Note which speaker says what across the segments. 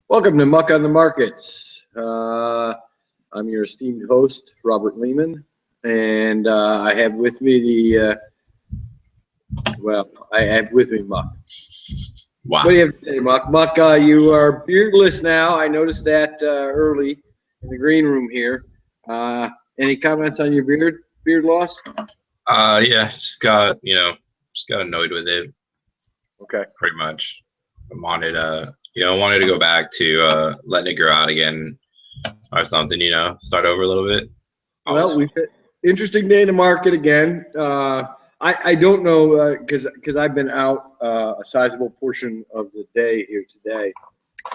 Speaker 1: Welcome to Muck on the Markets. I'm your esteemed host, Robert Lehman, and I have with me Muck.
Speaker 2: Wow.
Speaker 1: What do you have to say, Muck? Muck, you are beardless now. I noticed that early in the green room here. Any comments on your beard loss?
Speaker 2: Yeah, just got annoyed with it.
Speaker 1: Okay.
Speaker 2: Pretty much. I wanted to go back to letting it grow out again or something, start over a little bit.
Speaker 1: Well, we've had interesting day in the market again. I don't know because I've been out a sizable portion of the day here today,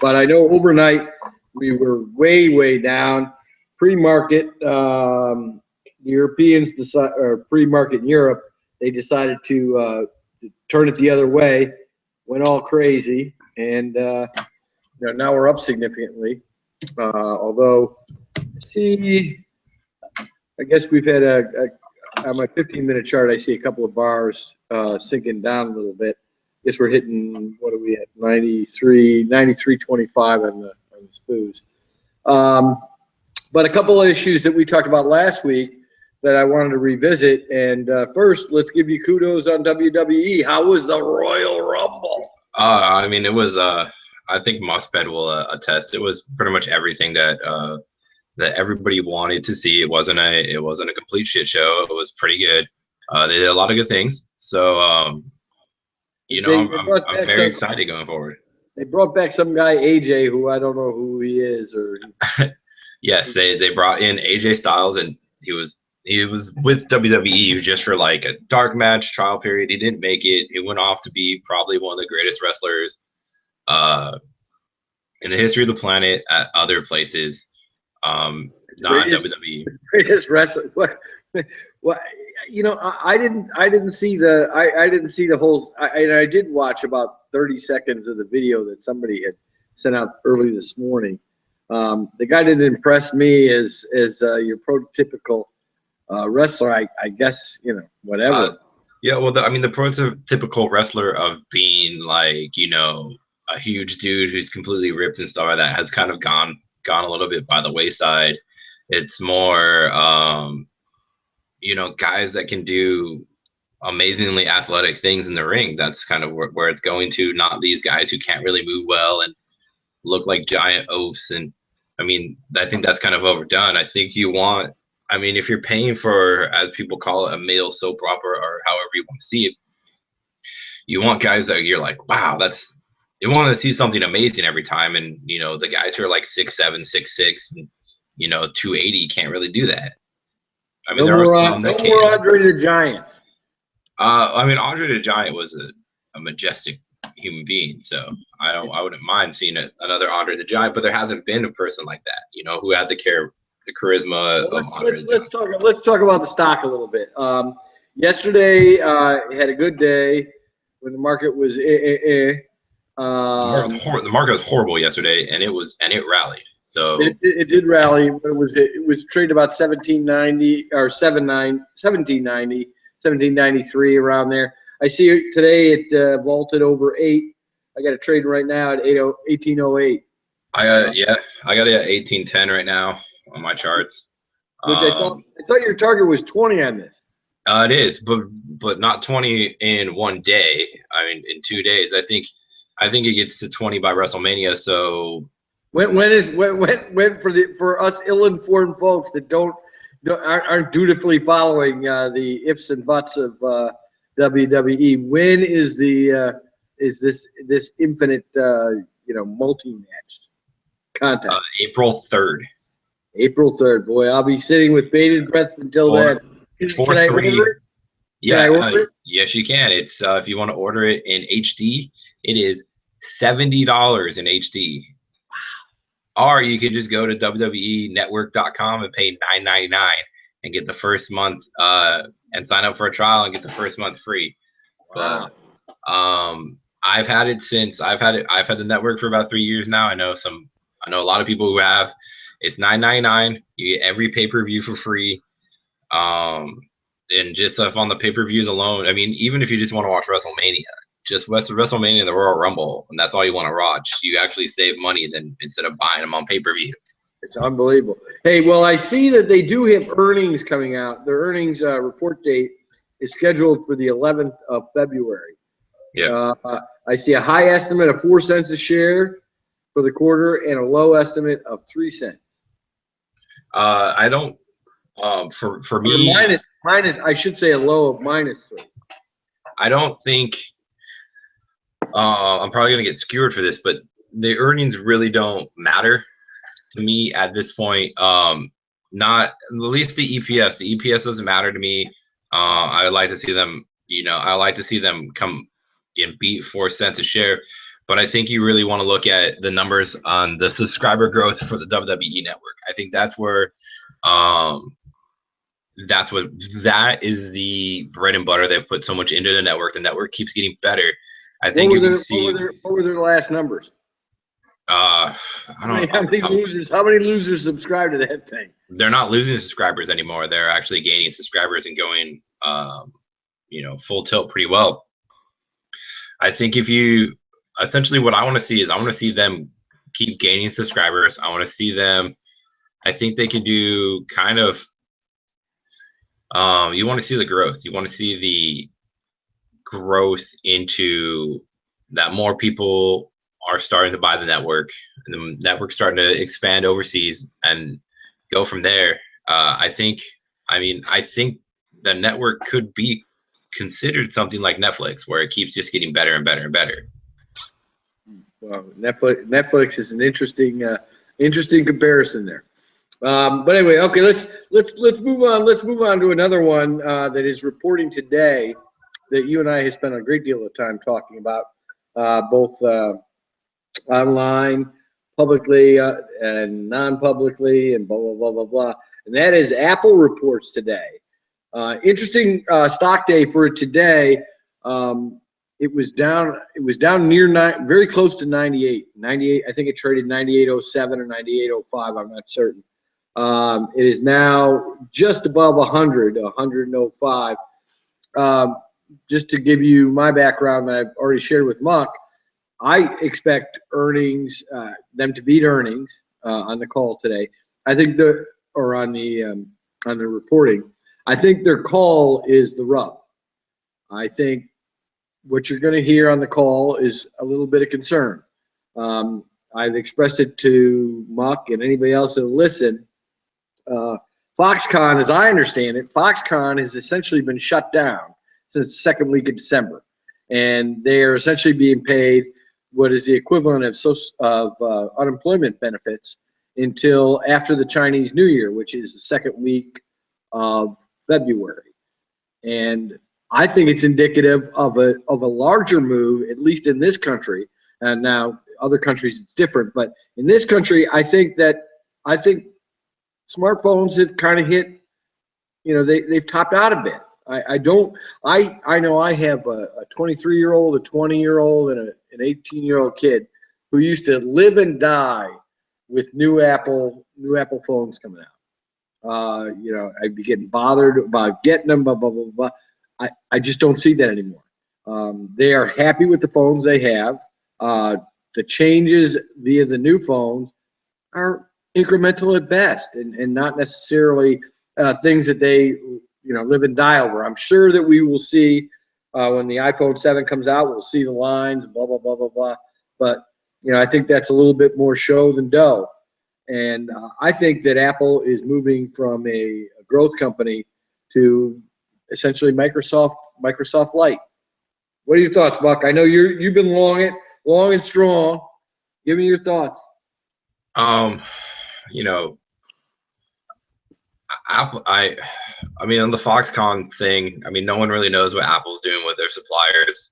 Speaker 1: but I know overnight we were way down. Pre-market, the Europeans pre-market in Europe, they decided to turn it the other way, went all crazy, and now we're up significantly. Although, I guess we've had on my 15-minute chart, I see a couple of bars sinking down a little bit. I guess we're hitting, what are we at, 93.25 on the SPOOs. But a couple of issues that we talked about last week that I wanted to revisit. And first, let's give you kudos on WWE. How was the Royal Rumble?
Speaker 2: I mean, it was, I think Musped will attest. It was pretty much everything that everybody wanted to see. It wasn't a complete shit show. It was pretty good. They did a lot of good things. So, I'm very excited going forward.
Speaker 1: They brought back some guy, AJ, who I don't know who he is. Or
Speaker 2: Yes, they brought in AJ Styles, and he was with WWE just for like a dark match trial period. He didn't make it. He went off to be probably one of the greatest wrestlers in the history of the planet at other places. Not WWE.
Speaker 1: Greatest wrestler. What? I didn't see the whole. I did watch about 30 seconds of the video that somebody had sent out early this morning. The guy didn't impress me as your prototypical wrestler. I guess whatever.
Speaker 2: Yeah, well, the prototypical wrestler of being like a huge dude who's completely ripped and stuff like that has kind of gone a little bit by the wayside. It's more guys that can do amazingly athletic things in the ring. That's kind of where it's going to, not these guys who can't really move well and look like giant oafs. And I think that's kind of overdone. I think if you're paying for, as people call it, a male soap opera or however you want to see it, you want guys that you're like, wow, you want to see something amazing every time. And the guys who are like 6'7", 6'6", and 280 can't really do that. There are some that can.
Speaker 1: No more Andre the Giant.
Speaker 2: Andre the Giant was a majestic human being, so I wouldn't mind seeing another Andre the Giant, but there hasn't been a person like that, who had the charisma of Andre the Giant.
Speaker 1: Let's talk about the stock a little bit. Yesterday had a good day when the market was
Speaker 2: the market was horrible yesterday, and it rallied. So
Speaker 1: it did rally. It was traded about 1790 or 1790, 1793 around there. I see it today. It vaulted over 8. I got a trade right now at 1808.
Speaker 2: I got it at 1810 right now on my charts.
Speaker 1: Which I thought your target was 20 on this.
Speaker 2: It is, but not 20 in one day. In 2 days. I think it gets to 20 by WrestleMania. So
Speaker 1: when for us ill-informed folks that aren't dutifully following the ifs and buts of WWE, when is this infinite multi-match contest?
Speaker 2: April 3rd.
Speaker 1: April 3rd. Boy, I'll be sitting with bated breath until then. Can I order it?
Speaker 2: Yeah, yes, you can. It's if you want to order it in HD, it is $70 in HD. Wow. Or you could just go to WWEnetwork.com and pay $9.99 and get the first month and sign up for a trial and get the first month free.
Speaker 1: Wow.
Speaker 2: I've had the network for about 3 years now. I know a lot of people who have. It's $9.99. You get every pay-per-view for free. And just stuff on the pay-per-views alone. Even if you just want to watch WrestleMania, just WrestleMania and the Royal Rumble, and that's all you want to watch. You actually save money than instead of buying them on pay-per-view.
Speaker 1: It's unbelievable. Hey, well, I see that they do have earnings coming out. Their earnings report date is scheduled for the 11th of February.
Speaker 2: Yeah.
Speaker 1: I see a high estimate of 4 cents a share for the quarter and a low estimate of 3 cents.
Speaker 2: I don't. For
Speaker 1: Or
Speaker 2: me,
Speaker 1: minus. I should say a low of -3.
Speaker 2: I don't think. I'm probably gonna get skewered for this, but the earnings really don't matter to me at this point. Not at least the EPS. The EPS doesn't matter to me. I would like to see them. I like to see them come and beat 4 cents a share. But I think you really want to look at the numbers on the subscriber growth for the WWE network. I think that's where, that is the bread and butter. They've put so much into the network. The network keeps getting better. I think
Speaker 1: what were their last numbers?
Speaker 2: I don't know.
Speaker 1: How many losers subscribe to that thing?
Speaker 2: They're not losing subscribers anymore. They're actually gaining subscribers and going, full tilt pretty well. I think essentially what I want to see is I want to see them keep gaining subscribers. I want to see them. I think they could do kind of. You want to see the growth. You want to see the growth into that more people are starting to buy the network, and the network's starting to expand overseas and go from there. I think the network could be considered something like Netflix, where it keeps just getting better and better and better.
Speaker 1: Well, Netflix is an interesting comparison there. But anyway, okay, let's move on. Let's move on to another one that is reporting today that you and I have spent a great deal of time talking about, both online, publicly, and non-publicly, and blah blah blah blah blah. And that is Apple reports today. Interesting stock day for it today. It was down. It was down very close to 98. 98. I think it traded 98.07 or 98.05. I'm not certain. It is now just above 100, 100.05. Just to give you my background that I've already shared with Muck, I expect earnings, them to beat earnings on the call today. I think on the reporting. I think their call is the rub. I think what you're going to hear on the call is a little bit of concern. I've expressed it to Muck and anybody else that'll listen. Foxconn, as I understand it, Foxconn has essentially been shut down since the second week of December, and they are essentially being paid what is the equivalent of unemployment benefits until after the Chinese New Year, which is the second week of February. And I think it's indicative of a larger move, at least in this country. And now other countries it's different, but in this country, I think smartphones have kind of hit, they've topped out a bit. I know I have a 23-year-old, a 20-year-old, and an 18-year-old kid who used to live and die with new Apple phones coming out. I'd be getting bothered about getting them, blah, blah, blah, blah. I just don't see that anymore. They are happy with the phones they have. The changes via the new phones are incremental at best, and not necessarily things that they live and die over. I'm sure that we will see when the iPhone 7 comes out, we'll see the lines, blah blah blah blah blah. But I think that's a little bit more show than dough. And I think that Apple is moving from a growth company to essentially Microsoft Light. What are your thoughts, Buck? I know you've been long and strong. Give me your thoughts.
Speaker 2: Apple, I mean, on the Foxconn thing, no one really knows what Apple's doing with their suppliers.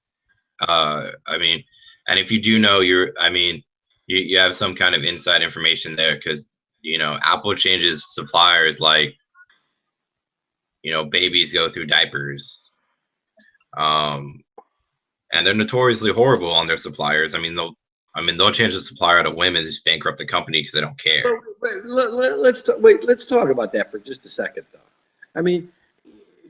Speaker 2: And if you do know, you have some kind of inside information there, because Apple changes suppliers like babies go through diapers, and they're notoriously horrible on their suppliers. They'll change the supplier out of whim and just bankrupt the company because they don't care.
Speaker 1: Let's talk about that for just a second, though.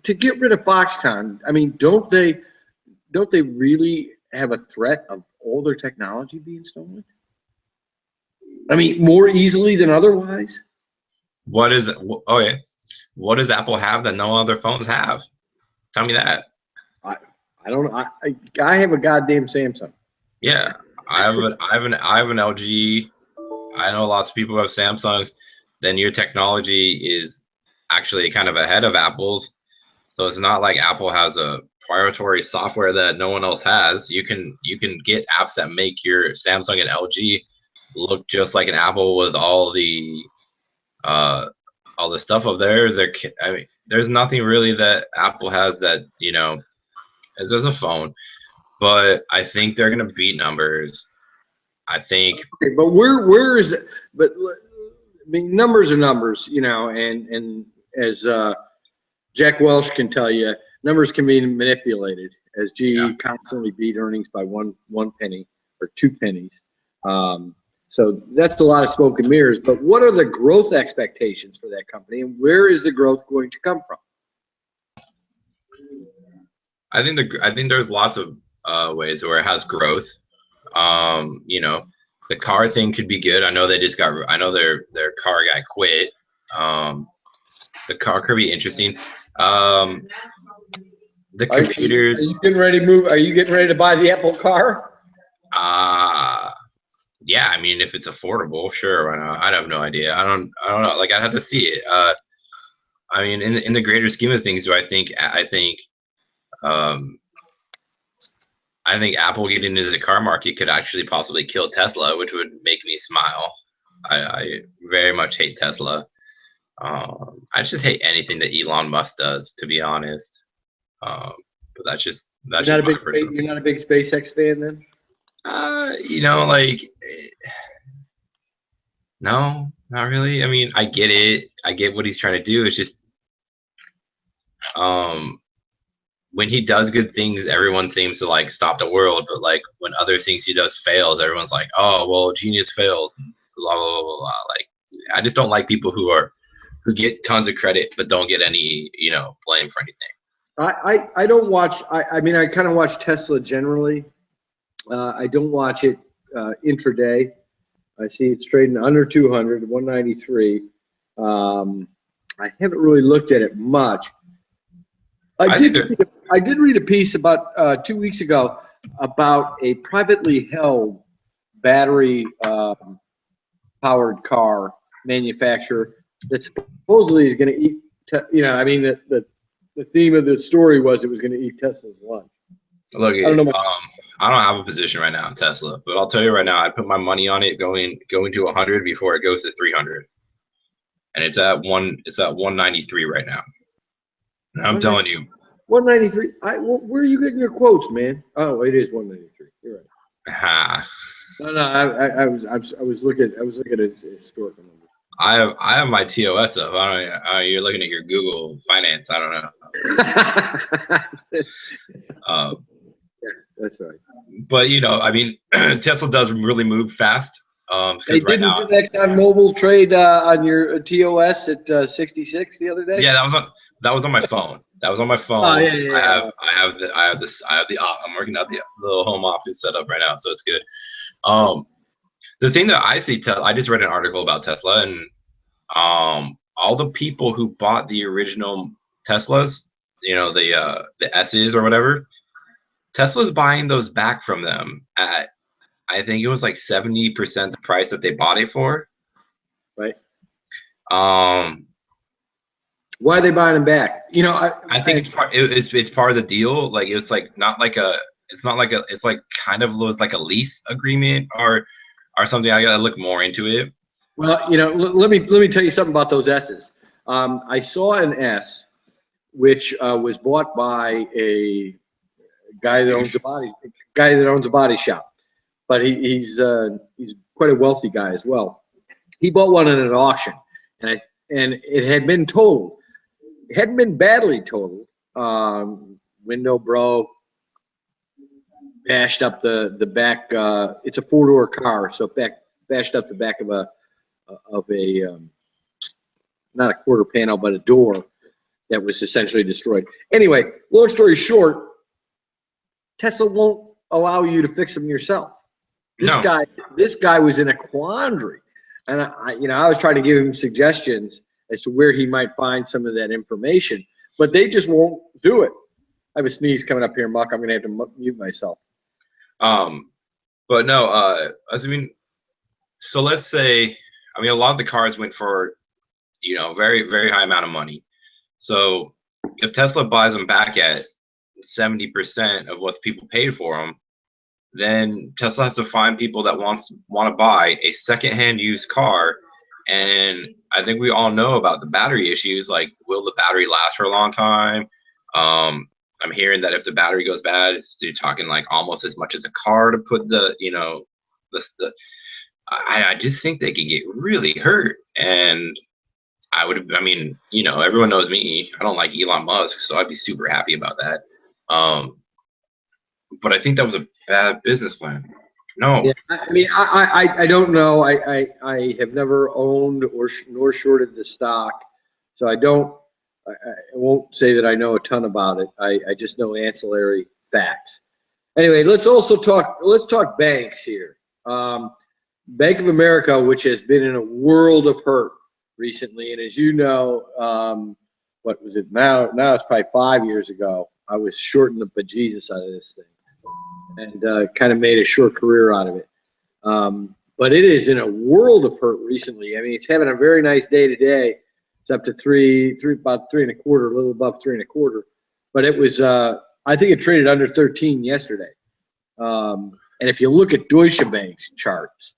Speaker 1: To get rid of Foxconn, don't they really have a threat of all their technology being stolen? I mean, more easily than otherwise.
Speaker 2: What is? Oh yeah. What does Apple have that no other phones have? Tell me that.
Speaker 1: I don't know. I have a goddamn Samsung.
Speaker 2: Yeah, I have an LG. I know lots of people who have Samsungs. Then your technology is actually kind of ahead of Apple's. So it's not like Apple has a proprietary software that no one else has. You can get apps that make your Samsung and LG look just like an Apple with all the stuff up there. I mean, there's nothing really that Apple has that, you know, as there's a phone. But I think they're gonna beat numbers. I think.
Speaker 1: Okay, but where is it? But I mean, numbers are numbers, you know, and as Jack Welch can tell you, numbers can be manipulated. As GE constantly beat earnings by one penny or 2 pennies. So that's a lot of smoke and mirrors. But what are the growth expectations for that company, and where is the growth going to come from?
Speaker 2: I think there's lots of ways where it has growth. You know, the car thing could be good. I know they just got. I know their car guy quit. The car could be interesting. The computers.
Speaker 1: Are you getting ready to move? Are you getting ready to buy the Apple car?
Speaker 2: Yeah. I mean, if it's affordable, sure. Why not? I have no idea. I don't know. Like, I'd have to see it. I mean, in the greater scheme of things, do I think Apple getting into the car market could actually possibly kill Tesla, which would make me smile. I very much hate Tesla. I just hate anything that Elon Musk does, to be honest. But that's just
Speaker 1: You're not a big SpaceX fan, then?
Speaker 2: You know, like, no, not really. I mean, I get it. I get what he's trying to do. It's just, when he does good things, everyone seems to like stop the world. But like when other things he does fails, everyone's like, "Oh, well, genius fails." And blah blah blah blah blah. Like, I just don't like people who get tons of credit but don't get any, you know, blame for anything.
Speaker 1: I don't watch. I mean, I kind of watch Tesla generally. I don't watch it intraday. I see it's trading under 200, 193. I haven't really looked at it much. I did read a piece about 2 weeks ago about a privately held battery powered car manufacturer that supposedly is going to eat. You know, I mean, the theme of the story was it was going to eat Tesla's lunch.
Speaker 2: Look, I don't have a position right now in Tesla, but I'll tell you right now, I put my money on it going to 100 before it goes to 300, and it's at 193 right now. I'm telling you.
Speaker 1: 193. Where are you getting your quotes, man? Oh, it is 193. You're right. No, I was looking at a historical number.
Speaker 2: I have my TOS up. You're looking at your Google Finance. I don't know.
Speaker 1: Yeah, that's right.
Speaker 2: But you know, I mean, Tesla does really move fast.
Speaker 1: Hey, didn't Exxonmobil trade on your TOS at 66 the other day?
Speaker 2: Yeah, that was on my phone. That was on my phone.
Speaker 1: Oh, yeah.
Speaker 2: I'm working out the little home office setup right now, so it's good. The thing that I see, I just read an article about Tesla, and all the people who bought the original Teslas, you know, the S's or whatever, Tesla's buying those back from them at, I think it was like 70% the price that they bought it for.
Speaker 1: Right. Why are they buying them back? You know,
Speaker 2: I think it's part of the deal. Like, it's like it's like kind of was like a lease agreement or something. I gotta look more into it.
Speaker 1: Well, you know, let me tell you something about those S's. I saw an S, which was bought by a guy that owns a body shop, but he's quite a wealthy guy as well. He bought one at an auction, and it had been totaled. It hadn't been badly totaled. Window broke, bashed up the back. It's a 4-door car, so bashed up the back of a not a quarter panel, but a door that was essentially destroyed. Anyway, long story short, Tesla won't allow you to fix them yourself. This
Speaker 2: No.
Speaker 1: guy was in a quandary, and I was trying to give him suggestions as to where he might find some of that information, but they just won't do it. I have a sneeze coming up here, Muck. I'm gonna have to mute myself.
Speaker 2: But no, so let's say, a lot of the cars went for, very, very high amount of money. So if Tesla buys them back at 70% of what the people paid for them, then Tesla has to find people that want to buy a secondhand used car. And I think we all know about the battery issues. Like, will the battery last for a long time? I'm hearing that if the battery goes bad, you're talking like almost as much as a car to put I just think they could get really hurt. And everyone knows me. I don't like Elon Musk, so I'd be super happy about that. But I think that was a bad business plan. No.
Speaker 1: Yeah, I don't know. I have never owned nor shorted the stock, so I won't say that I know a ton about it. I just know ancillary facts. Anyway, let's talk banks here. Bank of America, which has been in a world of hurt recently, and as you know, what was it now? Now it's probably 5 years ago. I was shorting the bejesus out of this thing, and kind of made a short career out of it. But it is in a world of hurt recently. It's having a very nice day today. It's up to about 3.25, a little above 3.25. But it was, I think it traded under 13 yesterday. And if you look at Deutsche Bank's charts,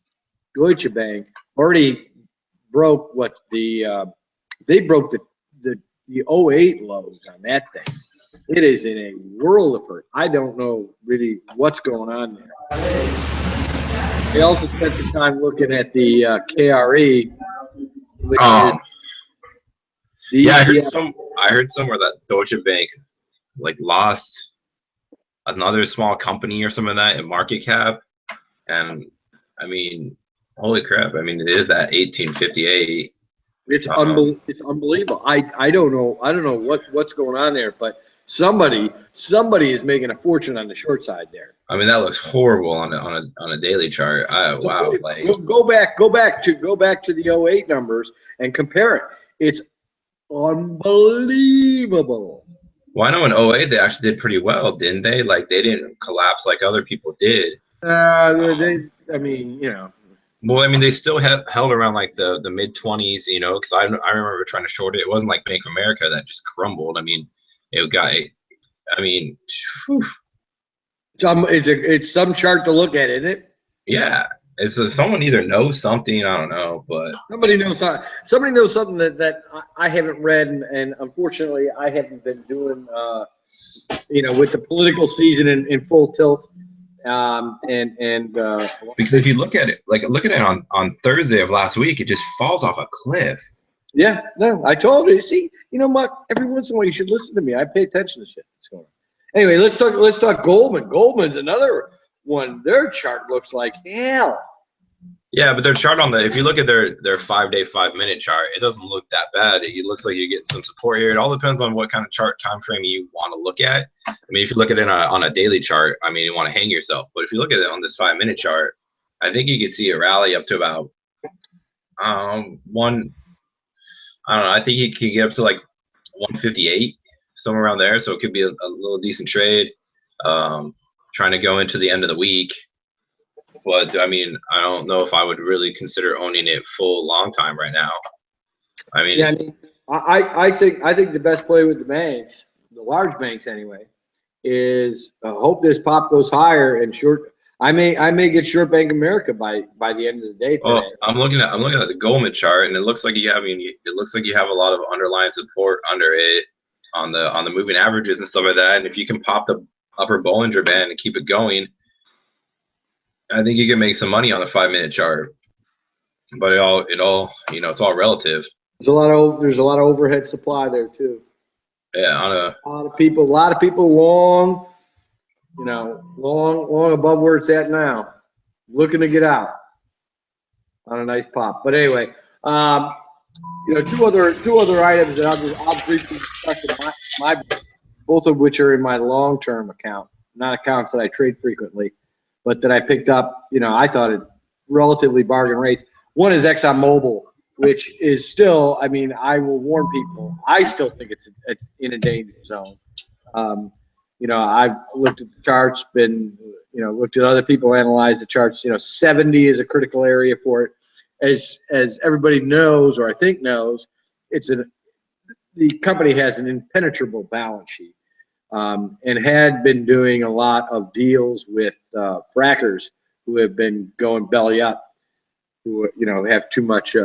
Speaker 1: Deutsche Bank already broke they broke the 08 lows on that thing. It is in a world of hurt. I don't know really what's going on there. We also spent some time looking at the KRE, which is
Speaker 2: yeah, I heard somewhere that Deutsche Bank lost another small company or some of that in market cap, and holy crap! It is at 1858.
Speaker 1: It's unbelievable. I don't know what's going on there, but somebody is making a fortune on the short side there.
Speaker 2: That looks horrible on a daily chart. Wow!
Speaker 1: Go back to the 08 numbers and compare it. It's unbelievable.
Speaker 2: Well, I know in 08 they actually did pretty well, didn't they? They didn't collapse like other people did.
Speaker 1: Well,
Speaker 2: they still held around the mid 20s, because I remember trying to short it. It wasn't like Bank of America that just crumbled.
Speaker 1: It's some chart to look at, isn't it?
Speaker 2: Yeah, it's someone either knows something, I don't know, but
Speaker 1: somebody knows something that I haven't read, and unfortunately I haven't been doing with the political season in full tilt.
Speaker 2: Because if you look at it, on Thursday of last week, it just falls off a cliff.
Speaker 1: Yeah, no, I told you. See, Muck, every once in a while you should listen to me. I pay attention to shit that's going on. Anyway, let's talk Goldman. Goldman's another one. Their chart looks like hell.
Speaker 2: Yeah, but their chart if you look at their 5-day, 5-minute chart, it doesn't look that bad. It looks like you get some support here. It all depends on what kind of chart time frame you want to look at. If you look at it on a daily chart, you want to hang yourself. But if you look at it on this 5-minute chart, I think you could see a rally up to about I think you can get up to 158, somewhere around there. So it could be a little decent trade. Trying to go into the end of the week. But I don't know if I would really consider owning it full long time right now.
Speaker 1: I think the best play with the banks, the large banks anyway, is hope this pop goes higher and short. I may get short Bank of America by the end of the day today.
Speaker 2: Well, I'm looking at the Goldman chart, and it looks like you have a lot of underlying support under it on the moving averages and stuff like that. And if you can pop the upper Bollinger Band and keep it going, I think you can make some money on a 5-minute chart. But it all it's all relative.
Speaker 1: There's a lot of overhead supply there too.
Speaker 2: Yeah,
Speaker 1: a lot of people long, long above where it's at now, looking to get out on a nice pop. But anyway, two other items that I'll briefly discuss in my both of which are in my long-term account. not accounts that I trade frequently, but that I picked up, I thought at relatively bargain rates. One is Exxonmobil, which is still, I mean, I will warn people, I still think it's in a danger zone. I've looked at the charts, looked at other people analyze the charts. 70 is a critical area for it. As everybody knows, or I think knows, the company has an impenetrable balance sheet, and had been doing a lot of deals with frackers who have been going belly up, who have too much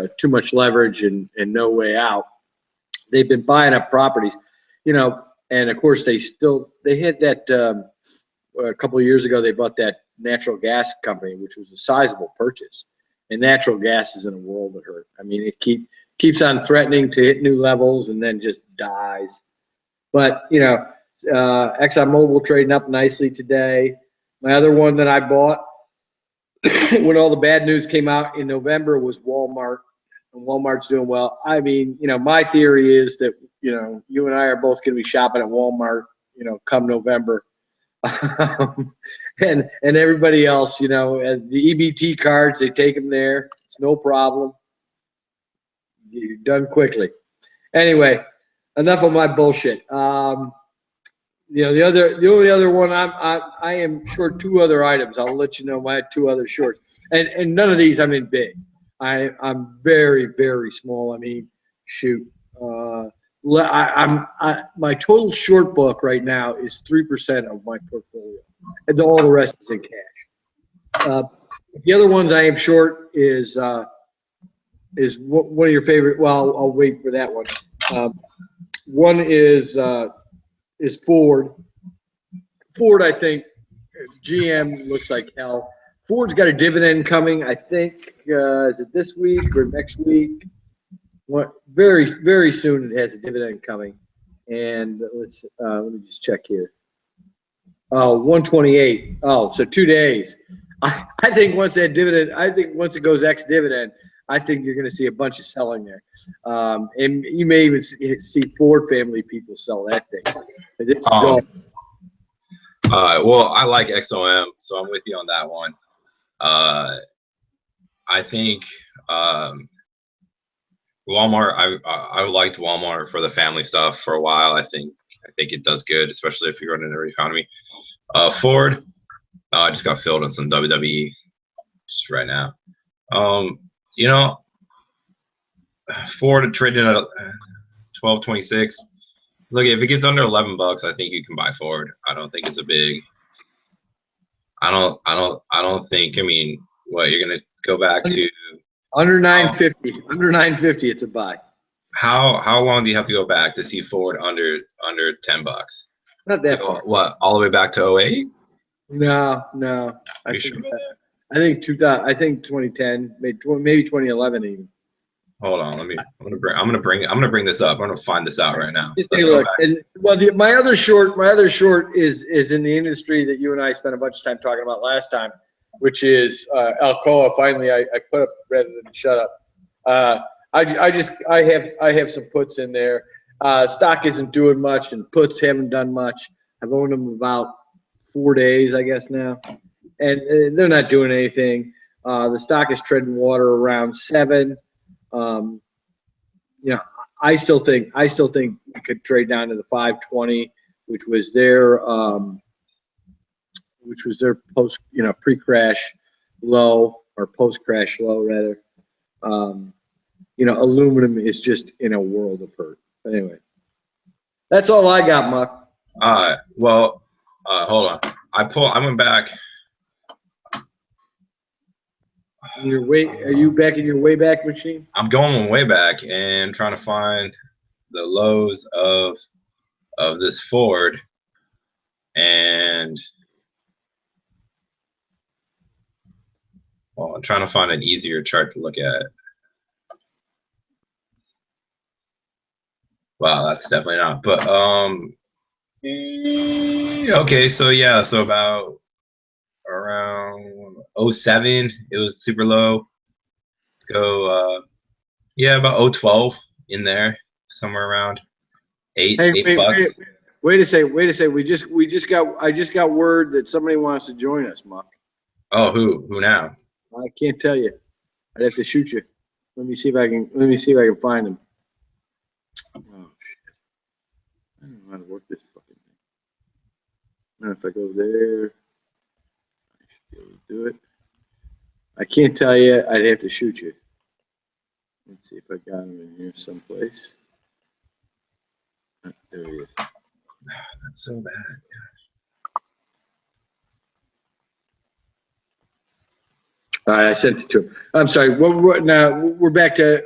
Speaker 1: leverage and no way out. They've been buying up properties, and of course they had that a couple of years ago they bought that natural gas company, which was a sizable purchase. And natural gas is in a world of hurt. I mean, it keeps on threatening to hit new levels and then just dies. But ExxonMobil trading up nicely today. My other one that I bought when all the bad news came out in November was Walmart, and Walmart's doing well. I mean, my theory is that you and I are both going to be shopping at Walmart, come November. and everybody else, the EBT cards, they take them there. It's no problem. You're done quickly. Anyway, enough of my bullshit. The only other one I am short two other items. I'll let you know my two other shorts, and none of these I'm in big. I'm very, very small. I mean, shoot. My total short book right now is 3% of my portfolio, and all the rest is in cash. The other ones I am short is one of your favorite. Well, I'll wait for that one. One is Ford. Ford, I think GM looks like hell. Ford's got a dividend coming. I think is it this week or next week? Very, very soon it has a dividend coming, and let me just check here. Oh, 128. Oh, so 2 days. I think once that dividend, once it goes ex-dividend, I think you're going to see a bunch of selling there, and you may even see Ford family people sell that thing. It's
Speaker 2: well, I like XOM, so I'm with you on that one. I think. Walmart, I liked Walmart for the family stuff for a while. I think it does good, especially if you're running an economy. Ford, I just got filled in some WWE just right now. Ford trading at 12.26. Look, if it gets under $11, I think you can buy Ford. I don't think it's a big. I don't think. I mean, what you're gonna go back to?
Speaker 1: Under 950. Under 950, it's a buy.
Speaker 2: How long do you have to go back to see Ford under $10?
Speaker 1: Not that far.
Speaker 2: What, all the way back to 08?
Speaker 1: No. I think 2010, maybe 2011 even.
Speaker 2: Hold on, I'm gonna bring this up. I'm gonna find this out right now.
Speaker 1: Just take a look. And my other short is in the industry that you and I spent a bunch of time talking about last time, which is Alcoa. Finally, I put up rather than shut up. I have some puts in there. Stock isn't doing much, and puts haven't done much. I've owned them about 4 days, I guess now, and they're not doing anything. The stock is treading water around 7. I still think it could trade down to the 520, which was their post, pre-crash low, or post-crash low rather. Aluminum is just in a world of hurt. But anyway, that's all I got, Muck.
Speaker 2: Well, hold on. I went back.
Speaker 1: Are you back in your way back machine?
Speaker 2: I'm going way back and trying to find the lows of this Ford, and I'm trying to find an easier chart to look at. Wow, that's definitely not. But okay, so about around 07, it was super low. Let's go. About 012 in there, somewhere around $8.
Speaker 1: Wait a second. I just got word that somebody wants to join us, Muck.
Speaker 2: Oh, who now?
Speaker 1: I can't tell you. I'd have to shoot you. Let me see if I can find him. Oh shit! I don't know how to work this fucking thing. Now if I go there, I should be able to do it. I can't tell you. I'd have to shoot you. Let's see if I got him in here someplace. There he is.
Speaker 2: That's so bad.
Speaker 1: I sent it to him. I'm sorry. Now we're back to.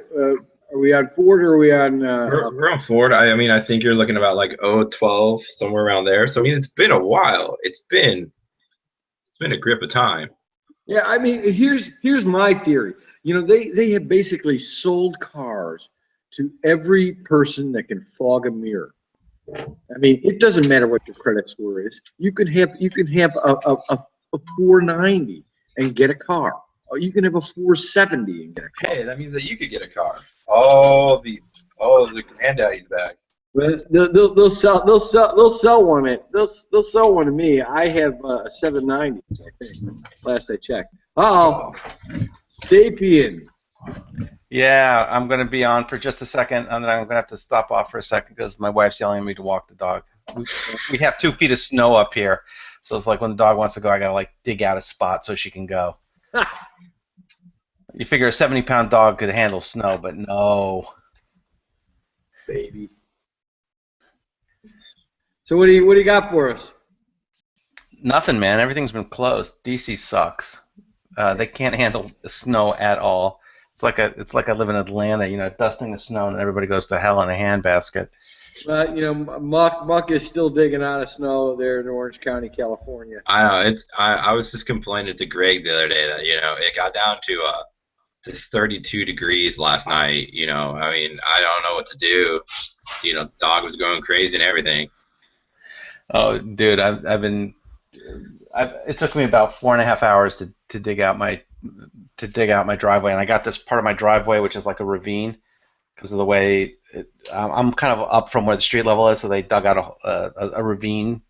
Speaker 1: Are we on Ford or are we on?
Speaker 2: We're on Ford. I mean, I think you're looking about like 012, somewhere around there. So I mean, it's been a while. It's been a grip of time.
Speaker 1: Yeah, I mean, here's my theory. You know, they have basically sold cars to every person that can fog a mirror. I mean, it doesn't matter what your credit score is. You can have a 490 and get a car. Or you can have a 470 and get a car.
Speaker 2: Hey, that means that you could get a car. Oh, the granddaddy's back.
Speaker 1: But they'll sell one to me. I have a 790, I think. Last I checked. Oh, Sapien.
Speaker 3: Yeah, I'm going to be on for just a second, and then I'm going to have to stop off for a second because my wife's yelling at me to walk the dog. We have 2 feet of snow up here, so it's like when the dog wants to go, I got to like dig out a spot so she can go. You figure a 70-pound dog could handle snow, but no.
Speaker 1: Baby. So what do you got for us?
Speaker 3: Nothing, man. Everything's been closed. DC sucks. They can't handle the snow at all. It's like I live in Atlanta, you know, dusting the snow, and everybody goes to hell in a handbasket.
Speaker 1: But you know, Muck is still digging out of snow there in Orange County, California.
Speaker 2: I know. I was just complaining to Greg the other day that it got down to 32 degrees last night. You know, I mean, I don't know what to do. You know, the dog was going crazy and everything.
Speaker 3: Oh, dude, it took me about 4.5 hours to dig out my driveway, and I got this part of my driveway which is like a ravine because of the way I'm kind of up from where the street level is, so they dug out a ravine.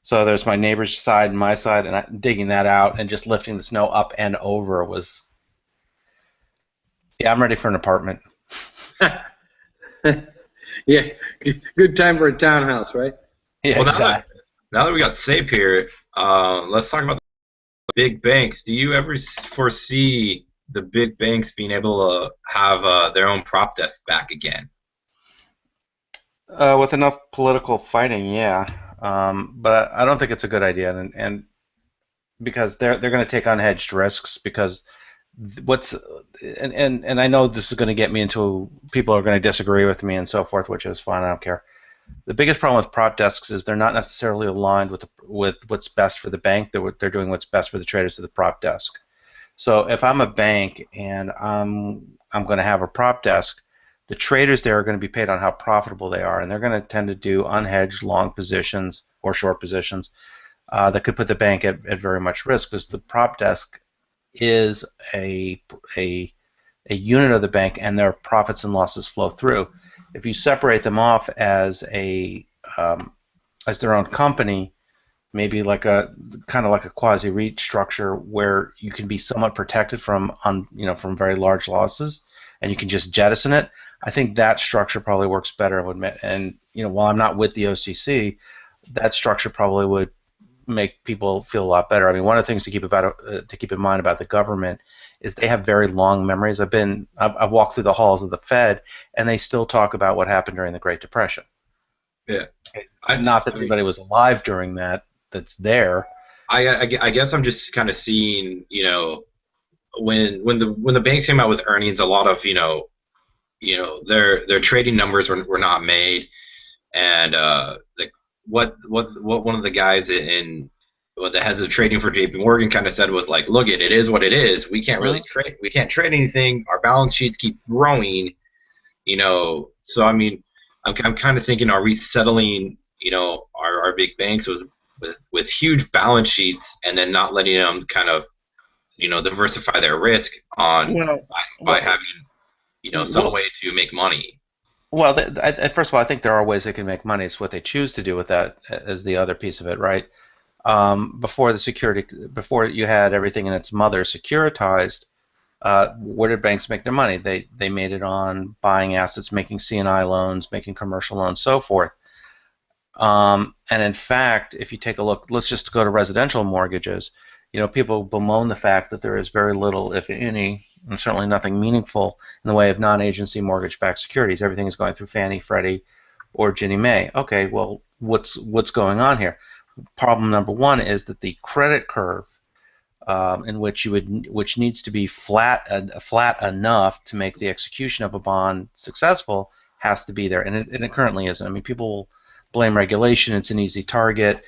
Speaker 3: So there's my neighbor's side and my side, and digging that out and just lifting the snow up and over was. Yeah, I'm ready for an apartment.
Speaker 1: Yeah, good time for a townhouse, right?
Speaker 3: Yeah,
Speaker 2: Well,
Speaker 3: exactly.
Speaker 2: Now that we got Sape here, let's talk about the big banks. Do you ever foresee the big banks being able to have their own prop desk back again?
Speaker 3: With enough political fighting, yeah. But I don't think it's a good idea, and because they're going to take unhedged risks because and I know this is going to get me into people are going to disagree with me and so forth, which is fine. I don't care. The biggest problem with prop desks is they're not necessarily aligned with what's best for the bank. They're doing what's best for the traders of the prop desk. So if I'm a bank and I'm going to have a prop desk, the traders there are going to be paid on how profitable they are, and they're going to tend to do unhedged long positions or short positions that could put the bank at very much risk, because the prop desk is a unit of the bank, and their profits and losses flow through. If you separate them off as their own company, maybe like a kind of like a quasi-REIT structure where you can be somewhat protected from very large losses, and you can just jettison it. I think that structure probably works better. And while I'm not with the OCC, that structure probably would make people feel a lot better. I mean, one of the things to keep in mind about the government is they have very long memories. I've walked through the halls of the Fed, and they still talk about what happened during the Great Depression.
Speaker 2: Yeah,
Speaker 3: not that anybody was alive during that. That's there.
Speaker 2: I guess I'm just kind of seeing, when the banks came out with earnings, a lot of their trading numbers were not made, and what one of the guys in what the heads of trading for JP Morgan kind of said was like, look, it is what it is. We can't really trade. We can't trade anything. Our balance sheets keep growing, So I mean, I'm kind of thinking, are we settling, our big banks with huge balance sheets and then not letting them kind of, diversify their risk by having, some way to make money?
Speaker 3: Well, first of all, I think there are ways they can make money. It's what they choose to do with that as the other piece of it, right? Before you had everything in its mother securitized, where did banks make their money? They made it on buying assets, making C&I loans, making commercial loans, so forth. And in fact, if you take a look, let's just go to residential mortgages. People bemoan the fact that there is very little, if any, and certainly nothing meaningful in the way of non-agency mortgage-backed securities. Everything is going through Fannie, Freddie, or Ginnie Mae. Okay, well, what's going on here? Problem number one is that the credit curve, which needs to be flat enough to make the execution of a bond successful, has to be there, and it currently isn't. I mean, people blame regulation; it's an easy target.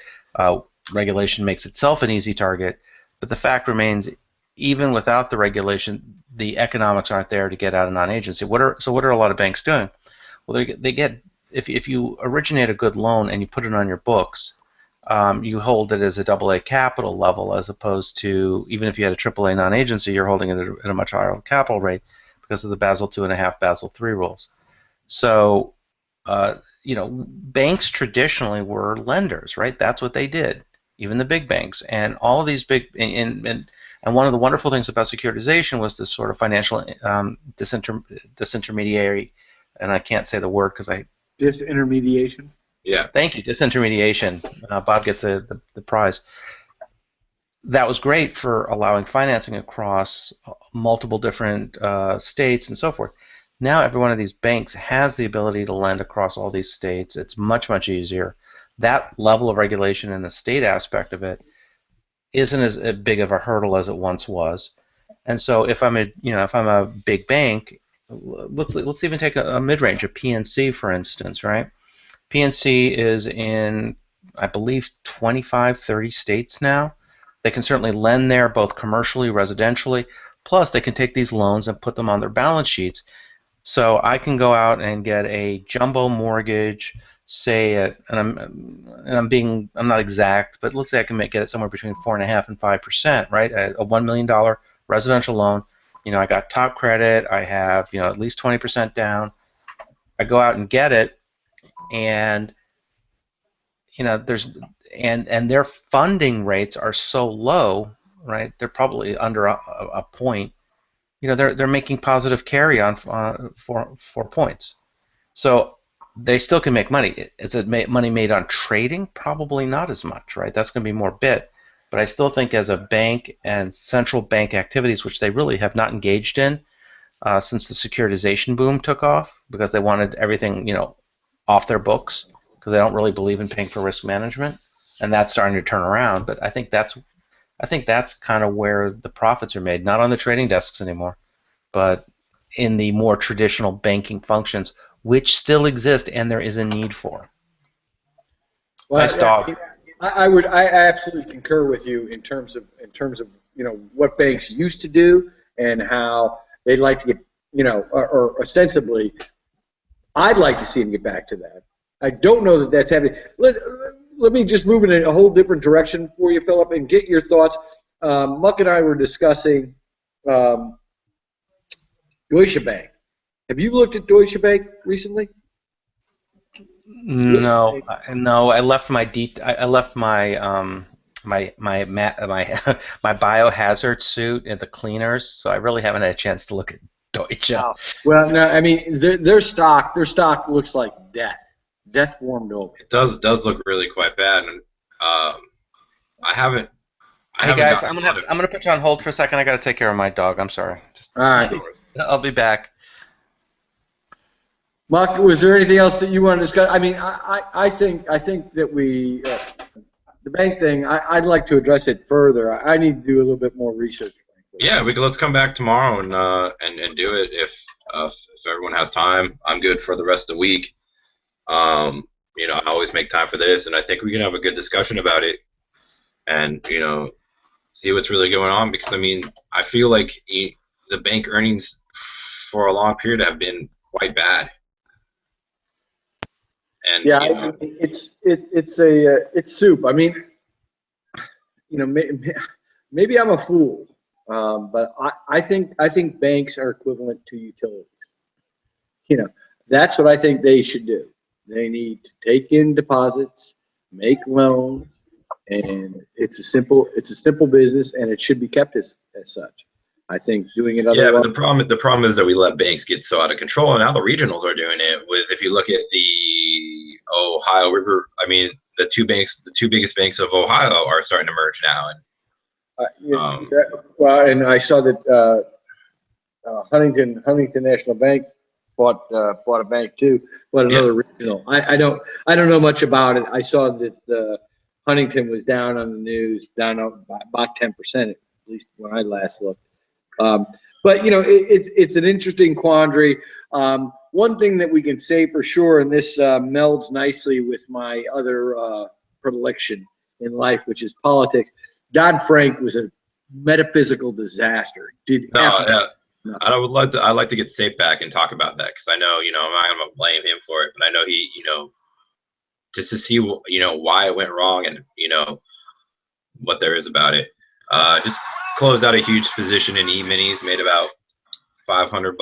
Speaker 3: Regulation makes itself an easy target, but the fact remains, even without the regulation, the economics aren't there to get out of non-agency. What are a lot of banks doing? Well, they get, if you originate a good loan and you put it on your books, you hold it as a AA capital level, as opposed to, even if you had a AAA non-agency, you're holding it at a much higher capital rate because of the Basel II.5, Basel III rules. So, banks traditionally were lenders, right? That's what they did, even the big banks. And all of these and one of the wonderful things about securitization was this sort of financial disintermediary, and I can't say the word because
Speaker 1: Disintermediation.
Speaker 2: Yeah.
Speaker 3: Thank you, disintermediation. Bob gets the prize. That was great for allowing financing across multiple different states and so forth. Now every one of these banks has the ability to lend across all these states. It's much, much easier. That level of regulation in the state aspect of it isn't as big of a hurdle as it once was. And so if I'm a big bank, let's even take a mid-range, a PNC, for instance, right? PNC is in, I believe, 25, 30 states now. They can certainly lend there, both commercially, residentially. Plus, they can take these loans and put them on their balance sheets. So I can go out and get a jumbo mortgage, say, I'm not exact, but let's say I can get it somewhere between 4.5% and 5%, right? A $1 million residential loan. I got top credit. I have at least 20% down. I go out and get it, and and their funding rates are so low, right? They're probably under a point. They're making positive carry on for points. So they still can make money. Is it money made on trading? Probably not as much, right? That's going to be more bit. But I still think as a bank and central bank activities, which they really have not engaged in since the securitization boom took off, because they wanted everything off their books, because they don't really believe in paying for risk management, and that's starting to turn around. But I think that's kind of where the profits are made, not on the trading desks anymore, but in the more traditional banking functions, which still exist and there is a need for.
Speaker 1: Well,
Speaker 3: nice dog.
Speaker 1: I absolutely concur with you in terms of what banks used to do and how they'd like to get or ostensibly I'd like to see them get back to that. I don't know that that's happening. Let me just move in a whole different direction for you, Philip, and get your thoughts. Muck and I were discussing Deutsche Bank. Have you looked at Deutsche Bank recently?
Speaker 3: No. I left my my biohazard suit at the cleaners, so I really haven't had a chance to look at Deutsche.
Speaker 1: Wow. Well, no, I mean their stock looks like death warmed over.
Speaker 2: It does look really quite bad, and I haven't.
Speaker 3: Hey guys, I'm gonna put you on hold for a second. I gotta take care of my dog. I'm sorry.
Speaker 1: All right.
Speaker 3: I'll be back.
Speaker 1: Mark, was there anything else that you want to discuss? I mean, I think that we the bank thing. I'd like to address it further. I need to do a little bit more research.
Speaker 2: Yeah, let's come back tomorrow and do it if everyone has time. I'm good for the rest of the week. I always make time for this, and I think we can have a good discussion about it, and see what's really going on. Because I feel like the bank earnings for a long period have been quite bad. And
Speaker 1: yeah, it's soup. I mean, maybe I'm a fool, but I think banks are equivalent to utilities. That's what I think they should do. They need to take in deposits, make loans, and it's a simple business, and it should be kept as such. I think doing it otherwise.
Speaker 2: Yeah, but the problem is that we let banks get so out of control, and now the regionals are doing it. With if you look at the Ohio River, I mean the two biggest banks of Ohio are starting to merge now. And
Speaker 1: well, and I saw that Huntington National Bank bought a bank too, but another regional. I don't know much about it. I saw that Huntington was down on the news, down by about 10%, at least when I last looked. But you know, it's an interesting quandary. One thing that we can say for sure, and this melds nicely with my other predilection in life, which is politics. Dodd-Frank was a metaphysical disaster.
Speaker 2: I'd like to get Safe back and talk about that, because I know, I'm not going to blame him for it, but I know he, just to see, why it went wrong and, what there is about it. Just closed out a huge position in E-minis, made about $500.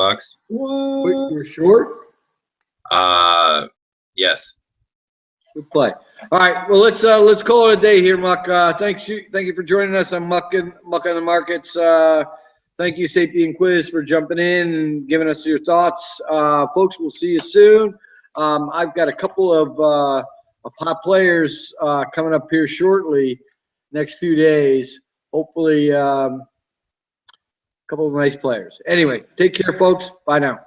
Speaker 1: What? You're short?
Speaker 2: Yes.
Speaker 1: Good play. All right. Well, let's call it a day here, Muck. Thank you for joining us on Muck on the Markets. Thank you, Sapien Quiz, for jumping in and giving us your thoughts. Folks, we'll see you soon. I've got a couple of hot players coming up here shortly, next few days. Hopefully, a couple of nice players. Anyway, take care, folks. Bye now.